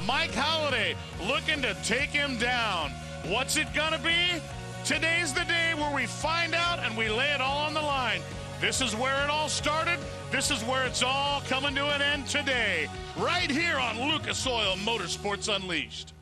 Mike Holliday looking to take him down. What's it gonna be? Today's the day where we find out and we lay it all on the line. This is where it all started. This is where it's all coming to an end today, right here on Lucas Oil Motorsports Unleashed.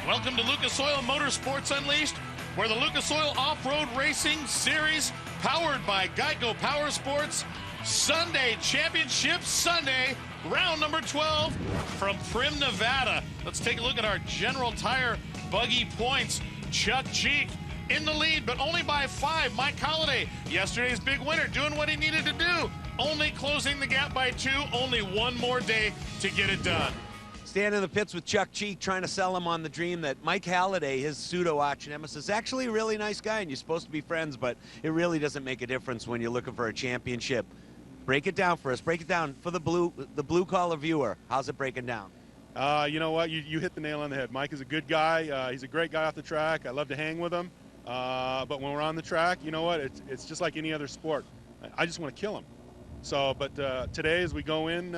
Welcome to Lucas Oil Motorsports Unleashed, where the Lucas Oil Off-Road Racing Series, powered by Geico Power Sports, Sunday Championship Sunday, round number 12 from Primm, Nevada. Let's take a look at our General Tire buggy points. Chuck Cheek in the lead, but only by 5. Mike Holliday, yesterday's big winner, doing what he needed to do, only closing the gap by 2, only one more day to get it done. Stand in the pits with Chuck Cheek, trying to sell him on the dream that Mike Holliday, his pseudo arch nemesis, is actually a really nice guy, and you're supposed to be friends, but it really doesn't make a difference when you're looking for a championship. Break it down for us. Break it down for the blue collar viewer. How's it breaking down? You know what? You hit the nail on the head. Mike is a good guy. He's a great guy off the track. I love to hang with him. But when we're on the track, you know what? It's just like any other sport. I just want to kill him. So, but today as we go in,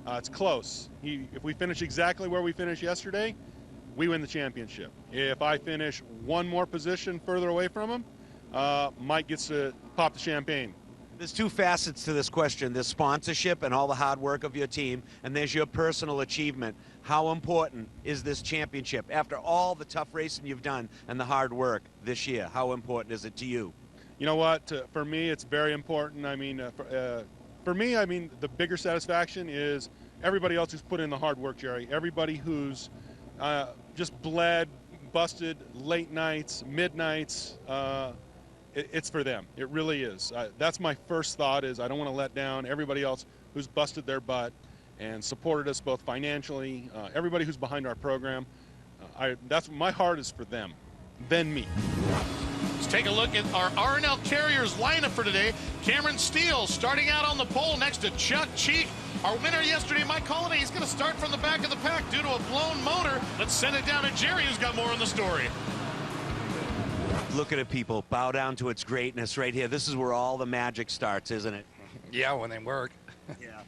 it's close. If we finish exactly where we finished yesterday, we win the championship. If I finish one more position further away from him, Mike gets to pop the champagne. There's two facets to this question. There's sponsorship and all the hard work of your team, and there's your personal achievement. How important is this championship? After all the tough racing you've done and the hard work this year, how important is it to you? You know what? For me, it's very important. I mean, for me, I mean, the bigger satisfaction is everybody else who's put in the hard work, Jerry. Everybody who's just bled, busted, late nights, midnights. It's for them. It really is. That's my first thought, is I don't want to let down everybody else who's busted their butt and supported us both financially, everybody who's behind our program. That's my heart is for them, then me. Let's take a look at our R&L Carriers lineup for today. Cameron Steele starting out on the pole next to Chuck Cheek. Our winner yesterday, Mike Holliday, he's going to start from the back of the pack due to a blown motor. Let's send it down to Jerry, who's got more on the story. Look at it, people. Bow down to its greatness right here. This is where all the magic starts, isn't it? Yeah, when they work. Yeah.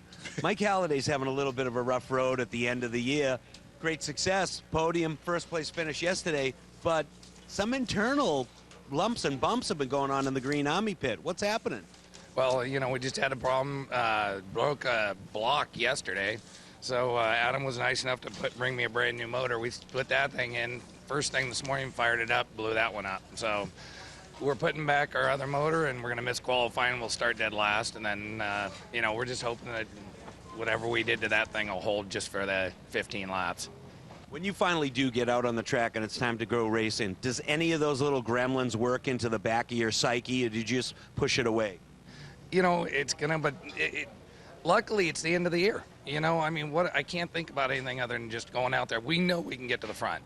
Mike Halliday's having a little bit of a rough road at the end of the year. Great success. Podium, first place finish yesterday, but some internal lumps and bumps have been going on in the Green Army pit. What's happening? Well, you know, we just had a problem. Broke a block yesterday. So Adam was nice enough to bring me a brand new motor. We put that thing in. First thing this morning, fired it up, blew that one up. So we're putting back our other motor, and we're going to miss qualifying. We'll start dead last, and then, you know, we're just hoping that whatever we did to that thing will hold just for the 15 laps. When you finally do get out on the track and it's time to go racing, does any of those little gremlins work into the back of your psyche, or do you just push it away? You know, it's going to, but luckily it's the end of the year. You know, I mean, I can't think about anything other than just going out there. We know we can get to the front.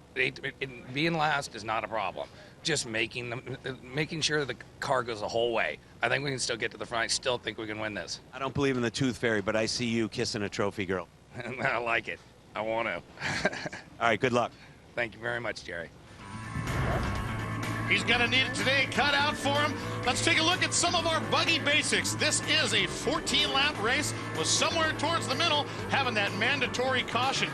Being last is not a problem. Just making sure the car goes the whole way. I think we can still get to the front. I still think we can win this. I don't believe in the tooth fairy, but I see you kissing a trophy girl. I like it. I want to. All right, good luck. Thank you very much, Jerry. He's going to need it today, cut out for him. Let's take a look at some of our buggy basics. This is a 14-lap race with somewhere towards the middle having that mandatory caution.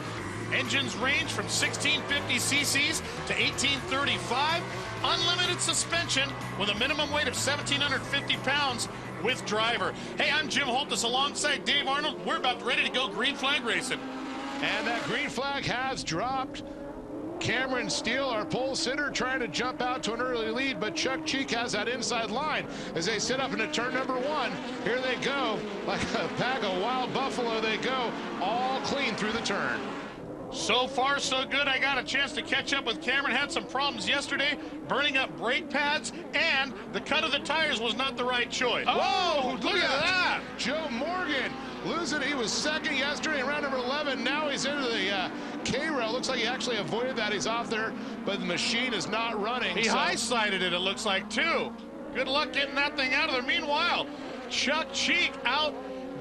Engines range from 1650 cc's to 1835. Unlimited suspension with a minimum weight of 1,750 pounds with driver. Hey, I'm Jim Holtis alongside Dave Arnold. We're about ready to go green flag racing. And that green flag has dropped. Cameron Steele, our pole sitter, trying to jump out to an early lead, but Chuck Cheek has that inside line as they sit up into turn number 1. Here they go, like a pack of wild buffalo they go, all clean through the turn. So far, so good. I got a chance to catch up with Cameron. Had some problems yesterday, burning up brake pads, and the cut of the tires was not the right choice. Oh, look at that! Joe Morgan losing. He was second yesterday in round number 11. Now he's into the K-rail. Looks like he actually avoided that. He's off there, but the machine is not running. He high-sided it looks like, too. Good luck getting that thing out of there. Meanwhile, Chuck Cheek out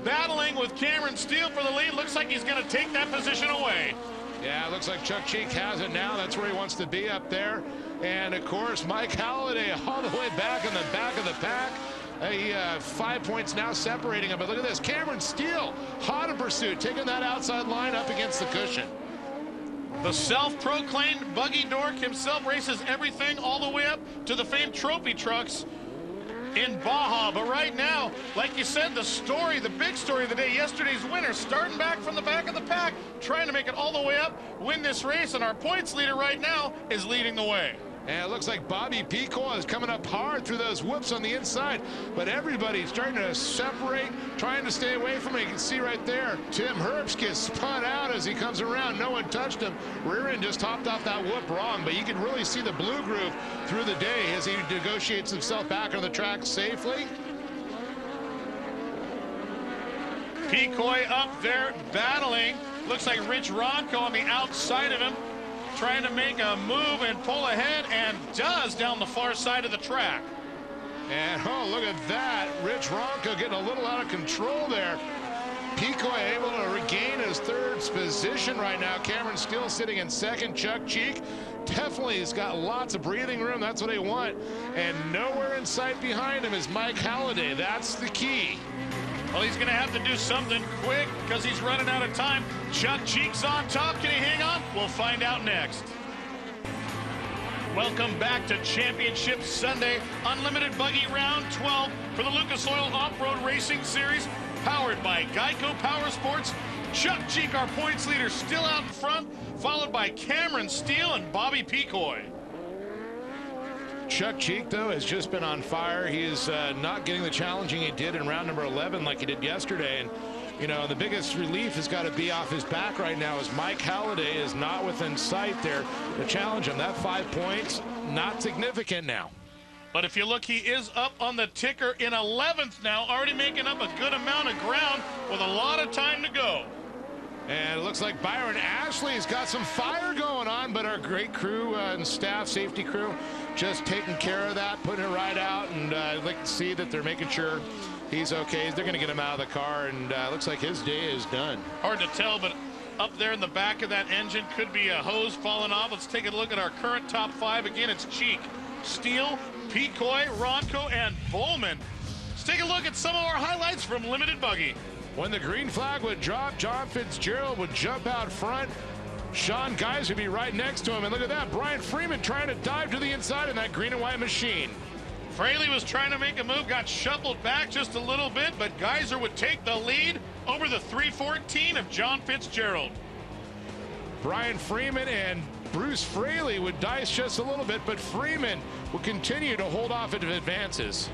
battling with Cameron Steele for the lead. Looks like he's going to take that position away. Yeah, it looks like Chuck Cheek has it now. That's where he wants to be, up there. And, of course, Mike Holliday all the way back in the back of the pack. 5 points now separating him. But look at this. Cameron Steele, hot in pursuit, taking that outside line up against the cushion. The self-proclaimed buggy dork himself races everything all the way up to the famed trophy trucks in Baja. But right now, like you said, the story, the big story of the day, yesterday's winner, starting back from the back of the pack, trying to make it all the way up, win this race, and our points leader right now is leading the way. And it looks like Bobby Picoy is coming up hard through those whoops on the inside, but everybody's starting to separate, trying to stay away from it. You can see right there, Tim Herbst gets spun out as he comes around. No one touched him. Rear end just hopped off that whoop wrong, but you can really see the blue groove through the day as he negotiates himself back on the track safely. Picoy up there battling. Looks like Rich Ronco on the outside of him, trying to make a move and pull ahead, and does down the far side of the track. And oh, look at that. Rich Ronco getting a little out of control there. Picoy able to regain his third position right now. Cameron Steele sitting in second. Chuck Cheek definitely has got lots of breathing room. That's what they want. And nowhere in sight behind him is Mike Halliday. That's the key. Well, he's going to have to do something quick because he's running out of time. Chuck Cheek's on top. Can he hang on? We'll find out next. Welcome back to Championship Sunday, Unlimited Buggy Round 12 for the Lucas Oil Off-Road Racing Series, powered by Geico Power Sports. Chuck Cheek, our points leader, still out in front, followed by Cameron Steele and Bobby Picoy. Chuck Cheek, though, has just been on fire. He is not getting the challenging he did in round number 11 like he did yesterday. And, you know, the biggest relief has got to be off his back right now as Mike Halliday is not within sight there to challenge him. That 5 points, not significant now. But if you look, he is up on the ticker in 11th now, already making up a good amount of ground with a lot of time to go. And it looks like Byron Ashley's got some fire going on, but our great crew and staff, safety crew, just taking care of that, putting it right out. And I'd like to see that they're making sure he's okay. They're going to get him out of the car, and looks like his day is done. Hard to tell, but up there in the back of that engine could be a hose falling off. Let's take a look at our current top 5. Again, it's Cheek, Steele, Picoy, Ronco, and Bowman. Let's take a look at some of our highlights from Limited Buggy. When the green flag would drop, John Fitzgerald would jump out front. Sean Geiser would be right next to him. And look at that, Brian Freeman trying to dive to the inside in that green and white machine. Fraley was trying to make a move, got shuffled back just a little bit, but Geiser would take the lead over the 314 of John Fitzgerald. Brian Freeman and Bruce Fraley would dice just a little bit, but Freeman will continue to hold off at advances.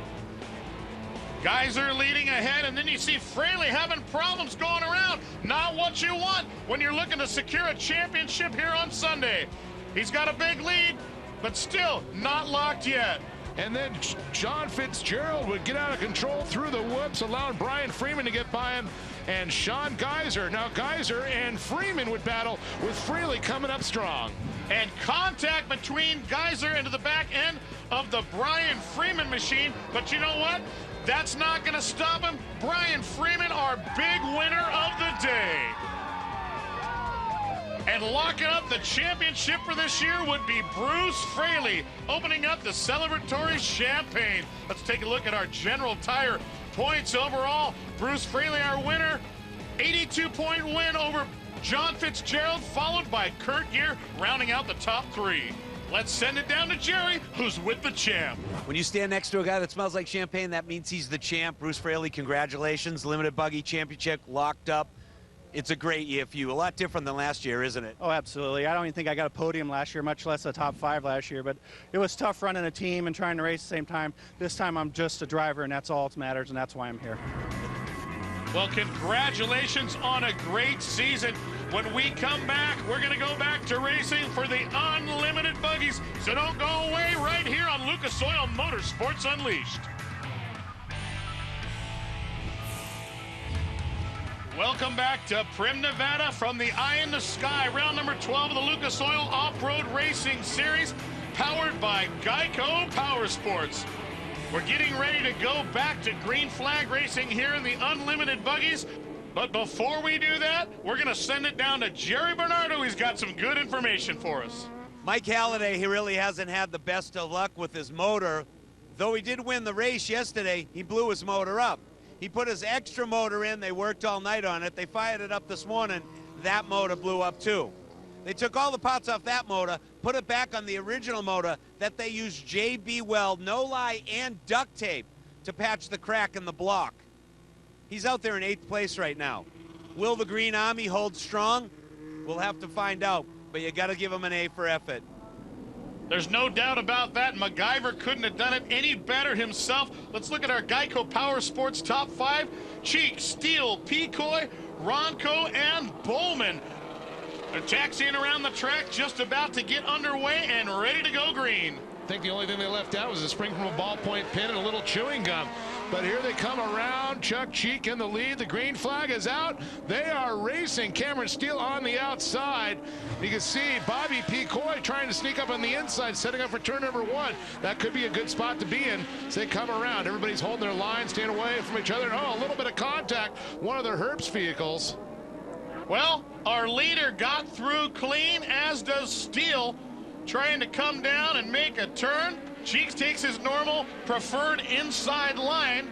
Geiser leading ahead, and then you see Fraley having problems going around. Not what you want when you're looking to secure a championship here on Sunday. He's got a big lead, but still not locked yet. And then John Fitzgerald would get out of control through the whoops, allowing Brian Freeman to get by him. And Sean Geiser, now Geiser and Freeman would battle with Fraley coming up strong. And contact between Geiser into the back end of the Brian Freeman machine. But you know what? That's not going to stop him. Brian Freeman, our big winner of the day. And locking up the championship for this year would be Bruce Fraley, opening up the celebratory champagne. Let's take a look at our General Tire points overall. Bruce Fraley, our winner, 82-point win over John Fitzgerald, followed by Kurt Gear, rounding out the top 3. Let's send it down to Jerry, who's with the champ. When you stand next to a guy that smells like champagne, that means he's the champ. Bruce Fraley, congratulations. Limited Buggy Championship locked up. It's a great year for you. A lot different than last year, isn't it? Oh, absolutely. I don't even think I got a podium last year, much less a top 5 last year. But it was tough running a team and trying to race at the same time. This time I'm just a driver, and that's all that matters, and that's why I'm here. Well, congratulations on a great season. When we come back, we're going to go back to racing for the Unlimited Buggies. So don't go away, right here on Lucas Oil Motorsports Unleashed. Welcome back to Primm, Nevada from the Eye in the Sky, round number 12 of the Lucas Oil Off-Road Racing Series, powered by Geico Power Sports. We're getting ready to go back to green flag racing here in the Unlimited Buggies. But before we do that, we're going to send it down to Jerry Bernardo. He's got some good information for us. Mike Halliday, he really hasn't had the best of luck with his motor. Though he did win the race yesterday, he blew his motor up. He put his extra motor in. They worked all night on it. They fired it up this morning. That motor blew up too. They took all the parts off that motor, put it back on the original motor that they used JB Weld, no lie, and duct tape to patch the crack in the block. He's out there in 8th place right now. Will the Green Army hold strong? We'll have to find out, but you got to give him an A for effort. There's no doubt about that. MacGyver couldn't have done it any better himself. Let's look at our Geico Power Sports top 5. Cheek, Steele, Pecoy, Ronco, and Bowman. They're taxiing around the track, just about to get underway and ready to go green. I think the only thing they left out was a spring from a ballpoint pen and a little chewing gum. But here they come around. Chuck Cheek in the lead. The green flag is out. They are racing. Cameron Steele on the outside. You can see Bobby Pecoy trying to sneak up on the inside, setting up for turn number 1. That could be a good spot to be in as they come around. Everybody's holding their line, staying away from each other. Oh, a little bit of contact. One of the Herbst vehicles. Well, our leader got through clean, as does Steele, trying to come down and make a turn. Cheeks takes his normal preferred inside line.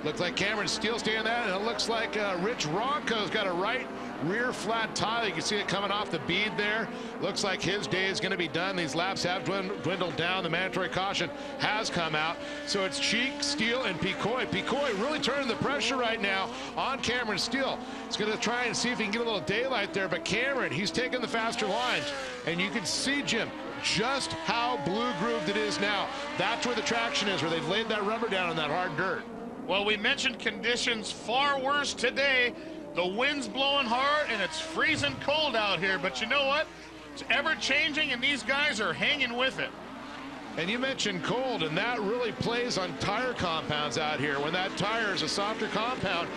Looks like Cameron Steele staying there, and it looks like Rich Ronco's got a right rear flat tire. You can see it coming off the bead there. Looks like his day is going to be done. These laps have dwindled down. The mandatory caution has come out. So it's Cheek, Steele, and Pecoy. Pecoy really turning the pressure right now on Cameron Steele. He's going to try and see if he can get a little daylight there, but Cameron, he's taking the faster lines. And you can see, Jim, just how blue grooved it is now. That's where the traction is, where they've laid that rubber down on that hard dirt. Well, we mentioned conditions far worse today. The wind's blowing hard and it's freezing cold out here, but you know what? It's ever changing and these guys are hanging with it. And you mentioned cold, and that really plays on tire compounds out here. When that tire is a softer compound,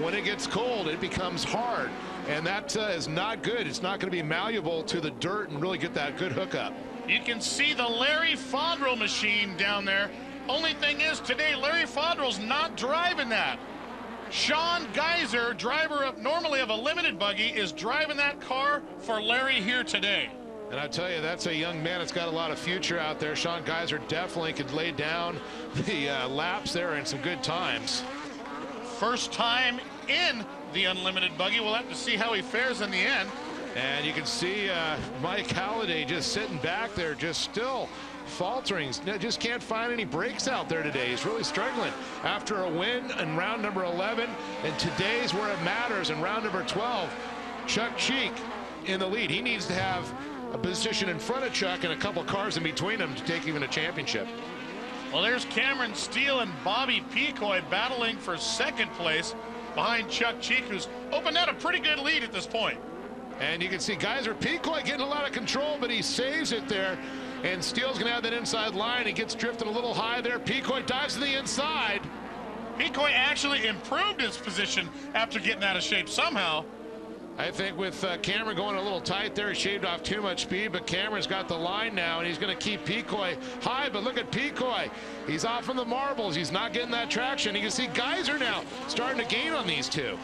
when it gets cold, it becomes hard. And that is not good. It's not going to be malleable to the dirt and really get that good hookup. You can see the Larry Fondrel machine down there. Only thing is, today, Larry Fondrel's not driving that. Sean Geiser, driver normally of a limited buggy, is driving that car for Larry here today. And I tell you, that's a young man that's got a lot of future out there. Sean Geiser definitely could lay down the laps there in some good times. First time in the unlimited buggy. We'll have to see how he fares in the end. And you can see Mike Halliday just sitting back there, just still faltering. Just can't find any breaks out there today. He's really struggling after a win in round number 11, and today's where it matters in round number 12. Chuck Cheek in the lead. He needs to have a position in front of Chuck and a couple cars in between them to take even a championship. Well, there's Cameron Steele and Bobby Pecoy battling for second place behind Chuck Cheek, who's opened out a pretty good lead at this point. And you can see Geiser Pecoy getting a lot of control, but he saves it there. And Steele's going to have that inside line. He gets drifted a little high there. Pecoy dives to the inside. Pecoy actually improved his position after getting out of shape somehow. I think with Cameron going a little tight there, he shaved off too much speed, but Cameron's got the line now, and he's going to keep Pecoy high. But look at Pecoy. He's off from the marbles. He's not getting that traction. You can see Geiser now starting to gain on these two.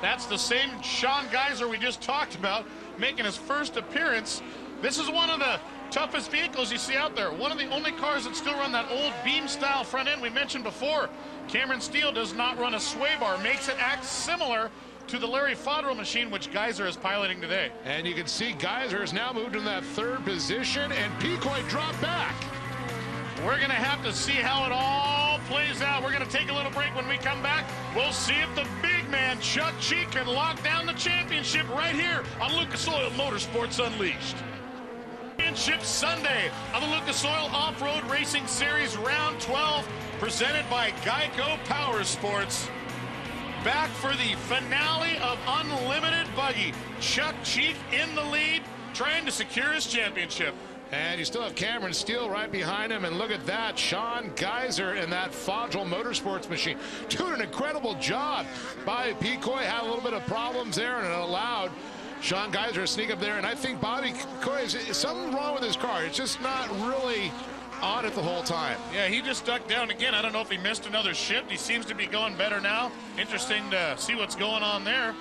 That's the same Sean Geiser we just talked about, making his first appearance. This is one of the toughest vehicles you see out there. One of the only cars that still run that old beam style front end we mentioned before. Cameron Steele does not run a sway bar, makes it act similar to the Larry Fondrel machine, which Geiser is piloting today. And you can see Geiser has now moved in that third position, and Pecoy dropped back. We're going to have to see how it all plays out. We're going to take a little break. When we come back, we'll see if the big man, Chuck Cheek, can lock down the championship right here on Lucas Oil Motorsports Unleashed. Championship Sunday on the Lucas Oil Off-Road Racing Series Round 12, presented by Geico Power Sports. Back for the finale of Unlimited Buggy. Chuck Cheek in the lead, trying to secure his championship. And you still have Cameron Steele right behind him, and look at that, Sean Geiser in that Fondrel Motorsports machine doing an incredible job. Bobby Pecoy had a little bit of problems there, and it allowed Sean Geiser to sneak up there. And I think Bobby Pecoy is something wrong with his car. It's just not really on it the whole time. Yeah, he just stuck down again. I don't know if he missed another shift. He seems to be going better now. Interesting to see what's going on there.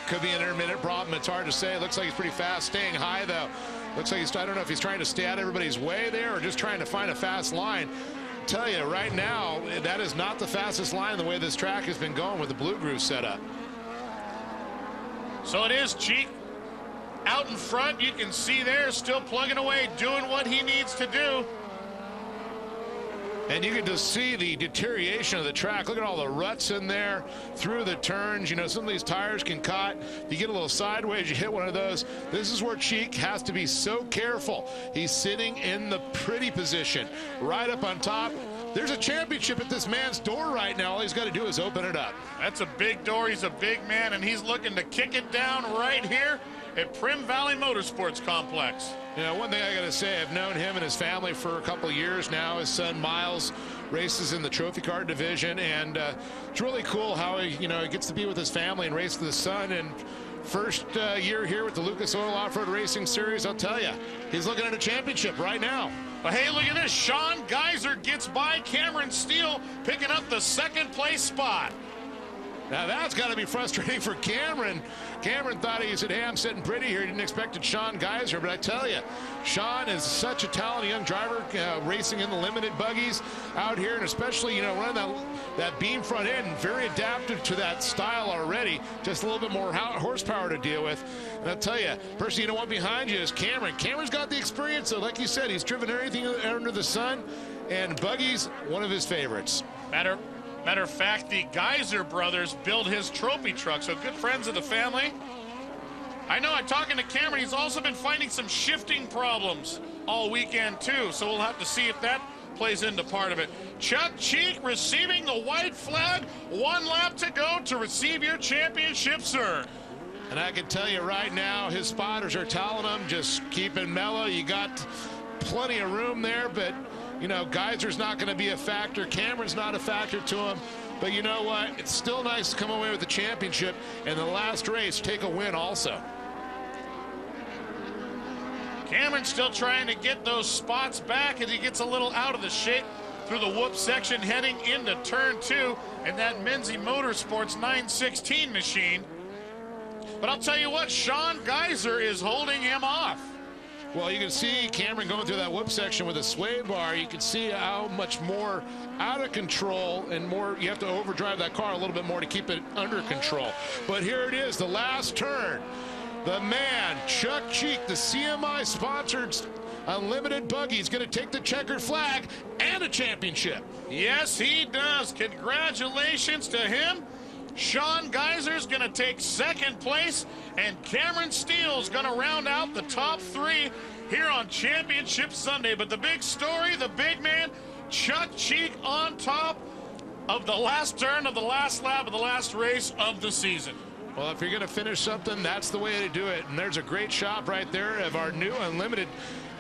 Could be an intermittent problem. It's hard to say. It looks like he's pretty fast. Staying high, though. Looks like I don't know if he's trying to stay out of everybody's way there or just trying to find a fast line. I tell you, right now, that is not the fastest line the way this track has been going with the Blue Groove setup. So it is Cheek out in front, you can see there, still plugging away, doing what he needs to do. And you can just see the deterioration of the track. Look at all the ruts in there through the turns. You know, some of these tires can cut. You get a little sideways, you hit one of those. This is where Cheek has to be so careful. He's sitting in the pretty position, right up on top. There's a championship at this man's door right now. All he's got to do is open it up. That's a big door. He's a big man, and he's looking to kick it down right here at Primm Valley Motorsports Complex. You know, one thing I got to say, I've known him and his family for a couple of years now. His son Miles races in the trophy car division, and it's really cool how he, you know, he gets to be with his family and race with his son. And first year here with the Lucas Oil Off-Road Racing Series, I'll tell you, he's looking at a championship right now. But hey, look at this. Sean Geiser gets by Cameron Steele, picking up the second place spot. Now that's got to be frustrating for Cameron. Cameron thought he said, hey, I'm sitting pretty here. He didn't expect it Sean Geiser, but I tell you, Sean is such a talented young driver, racing in the limited buggies out here, and especially, you know, running that beam front end, very adaptive to that style already. Just a little bit more horsepower to deal with. And I'll tell you, person you don't want behind you is Cameron. Cameron's got the experience, so like you said, he's driven everything under the sun, and buggies, one of his favorites. Matter of fact, the Geiser brothers build his trophy truck, so good friends of the family. I know, I'm talking to Cameron, he's also been finding some shifting problems all weekend too, so we'll have to see if that plays into part of it. Chuck Cheek receiving the white flag. 1 lap to go to receive your championship, sir. And I can tell you right now, his spotters are telling him, just keep it mellow. You got plenty of room there, but you know, Geiser's not going to be a factor. Cameron's not a factor to him. But you know what? It's still nice to come away with the championship and the last race take a win also. Cameron's still trying to get those spots back as he gets a little out of the shape through the whoop section heading into turn 2 and that Menzie Motorsports 916 machine. But I'll tell you what, Sean Geiser is holding him off. Well, you can see Cameron going through that whoop section with a sway bar. You can see how much more out of control and more you have to overdrive that car a little bit more to keep it under control. But here it is, the last turn. The man, Chuck Cheek, the CMI sponsored Unlimited Buggy, is going to take the checkered flag and a championship. Yes, he does. Congratulations to him. Sean Geiser's going to take second place, and Cameron Steele's going to round out the top 3 here on Championship Sunday. But the big story, the big man, Chuck Cheek on top of the last turn of the last lap of the last race of the season. Well, if you're going to finish something, that's the way to do it. And there's a great shot right there of our new Unlimited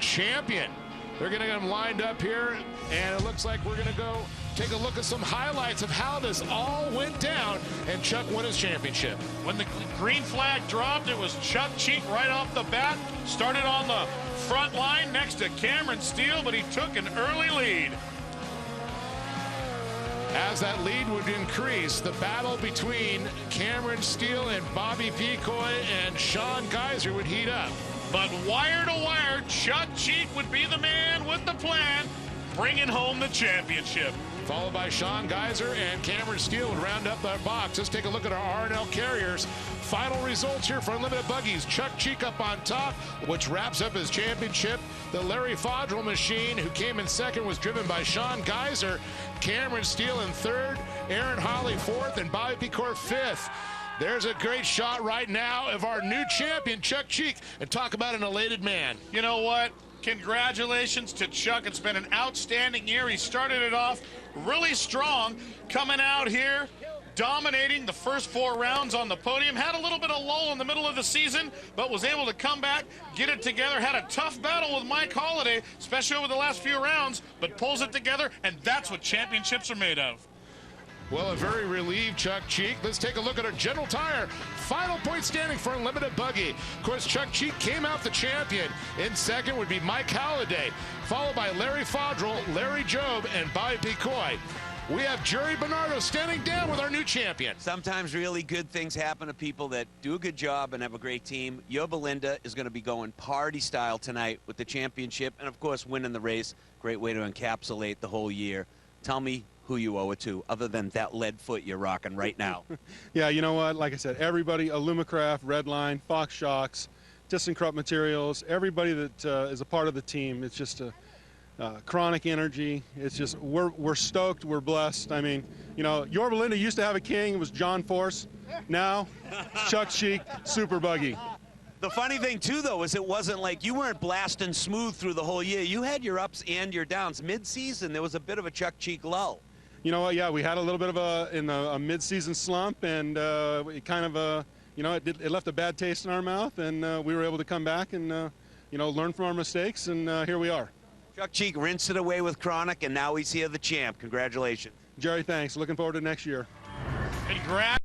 champion. They're going to get him lined up here, and it looks like we're going to go take a look at some highlights of how this all went down, and Chuck won his championship. When the green flag dropped, it was Chuck Cheek right off the bat. Started on the front line next to Cameron Steele, but he took an early lead. As that lead would increase, the battle between Cameron Steele and Bobby Picoy and Sean Geiser would heat up. But wire to wire, Chuck Cheek would be the man with the plan, bringing home the championship. Followed by Sean Geiser and Cameron Steele would round up that box. Let's take a look at our R&L Carriers. Final results here for Unlimited Buggies. Chuck Cheek up on top, which wraps up his championship. The Larry Fodrell machine, who came in second, was driven by Sean Geiser. Cameron Steele in third, Aaron Holly fourth, and Bobby Picoy fifth. There's a great shot right now of our new champion, Chuck Cheek, and talk about an elated man. You know what? Congratulations to Chuck. It's been an outstanding year. He started it off really strong, coming out here, dominating the first 4 rounds on the podium. Had a little bit of lull in the middle of the season, but was able to come back, get it together. Had a tough battle with Mike Holliday, especially over the last few rounds, but pulls it together, and that's what championships are made of. Well, a very relieved Chuck Cheek. Let's take a look at our General Tire final point standing for Unlimited Buggy. Of course, Chuck Cheek came out the champion. In second would be Mike Halliday, followed by Larry Fodrell, Larry Job, and Bobby Picoy. We have Jerry Bernardo standing down with our new champion. Sometimes really good things happen to people that do a good job and have a great team. Yo Belinda is going to be going party style tonight with the championship and, of course, winning the race. Great way to encapsulate the whole year. Tell me who you owe it to, other than that lead foot you're rocking right now. Yeah, you know what? Like I said, everybody, Illumicraft, Redline, Fox Shocks, ThyssenKrupp Materials, everybody that is a part of the team. It's just a chronic energy. It's just, we're stoked, we're blessed. I mean, you know, Yorba Linda used to have a king, it was John Force. Now, Chuck Cheek, Super Buggy. The funny thing, too, though, is it wasn't like you weren't blasting smooth through the whole year. You had your ups and your downs. Mid-season, there was a bit of a Chuck Cheek lull. You know what, yeah, we had a little bit of a mid-season slump, and it kind of, you know, it left a bad taste in our mouth, and we were able to come back and, you know, learn from our mistakes, and here we are. Chuck Cheek rinsed it away with Chronic, and now he's here the champ. Congratulations. Jerry, thanks. Looking forward to next year. Congrats.